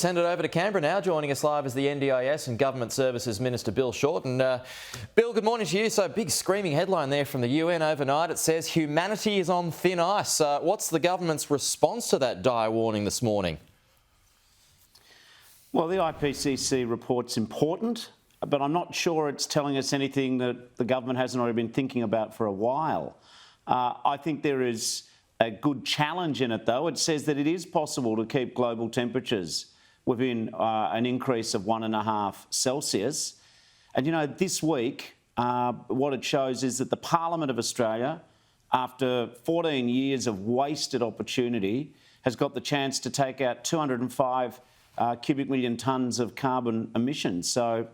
Send it over to Canberra now. Joining us live is the NDIS and Government Services Minister Bill Shorten. Bill, good morning to you. So, big screaming headline there from the UN overnight. It says humanity is on thin ice. What's the government's response to that dire warning this morning? Well, the IPCC report's important, but I'm not sure it's telling us anything that the government hasn't already been thinking about for a while. I think there is a good challenge in it, though. It says that it is possible to keep global temperatures within an increase of 1.5 Celsius. And, you know, this week, what it shows is that the Parliament of Australia, after 14 years of wasted opportunity, has got the chance to take out 205 cubic million tonnes of carbon emissions. So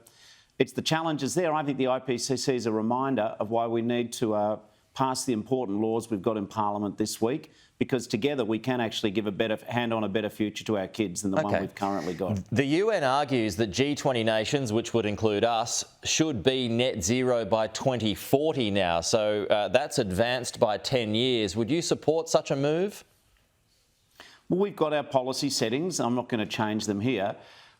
it's the challenges there. I think the IPCC is a reminder of why we need to pass the important laws we've got in Parliament this week, because together we can actually give a better hand on a better future to our kids than the one we've currently got. The UN argues that G20 nations, which would include us, should be net zero by 2040 now. So that's advanced by 10 years. Would you support such a move? Well, we've got our policy settings. I'm not going to change them here.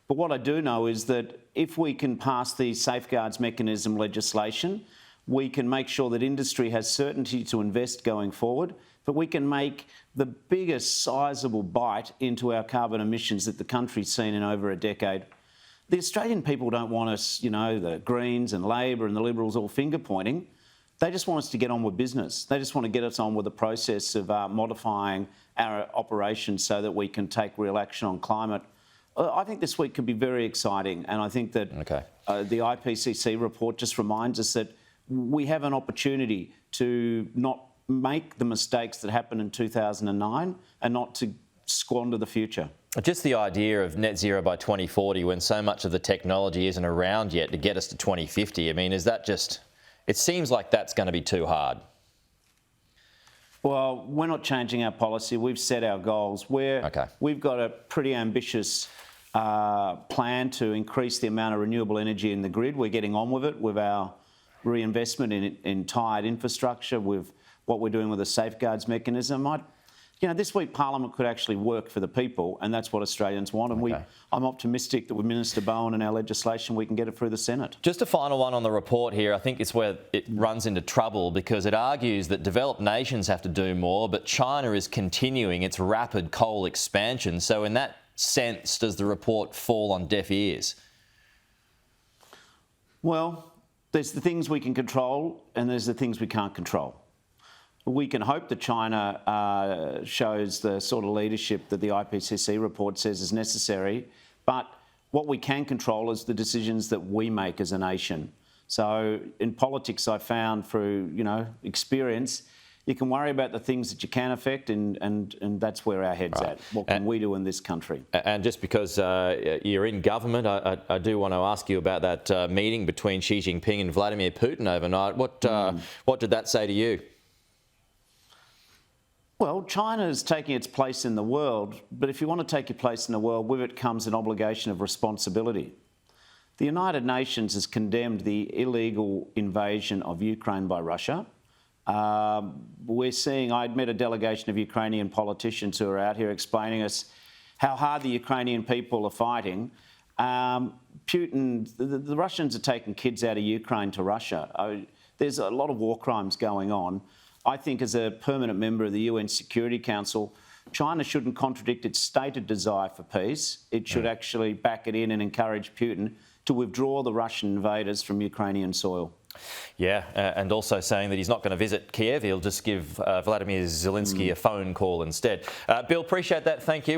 But what I do know is that if we can pass the safeguards mechanism legislation, we can make sure that industry has certainty to invest going forward, but we can make the biggest sizable bite into our carbon emissions that the country's seen in over a decade. The Australian people don't want us, you know, the Greens and Labor and the Liberals all finger pointing. They just want us to get on with business. They just want to get us on with the process of modifying our operations so that we can take real action on climate. I think this week could be very exciting, and I think that the IPCC report just reminds us that we have an opportunity to not make the mistakes that happened in 2009 and not to squander the future. Just the idea of net zero by 2040 when so much of the technology isn't around yet to get us to 2050, I mean, is that just... It seems like that's going to be too hard. Well, we're not changing our policy. We've set our goals. We've got a pretty ambitious plan to increase the amount of renewable energy in the grid. We're getting on with it with our reinvestment in tired infrastructure, with what we're doing with the safeguards mechanism. You know, this week Parliament could actually work for the people, and that's what Australians want. And I'm optimistic that with Minister Bowen and our legislation, we can get it through the Senate. Just a final one on the report here. I think it's where it runs into trouble because it argues that developed nations have to do more, but China is continuing its rapid coal expansion. So in that sense, does the report fall on deaf ears? Well, there's the things we can control and there's the things we can't control. We can hope that China shows the sort of leadership that the IPCC report says is necessary, but what we can control is the decisions that we make as a nation. So in politics, I found through, you know, experience, you can worry about the things that you can affect, and that's where our head's at. What can we do in this country? And just because you're in government, I do want to ask you about that meeting between Xi Jinping and Vladimir Putin overnight. What did that say to you? Well, China is taking its place in the world, but if you want to take your place in the world, with it comes an obligation of responsibility. The United Nations has condemned the illegal invasion of Ukraine by Russia. We're seeing, I'd met a delegation of Ukrainian politicians who are out here explaining us how hard the Ukrainian people are fighting. Putin, the Russians are taking kids out of Ukraine to Russia. There's a lot of war crimes going on. I think as a permanent member of the UN Security Council, China shouldn't contradict its stated desire for peace. It should actually back it in and encourage Putin to withdraw the Russian invaders from Ukrainian soil. Yeah, and also saying that he's not going to visit Kiev. He'll just give Vladimir Zelensky a phone call instead. Bill, appreciate that. Thank you.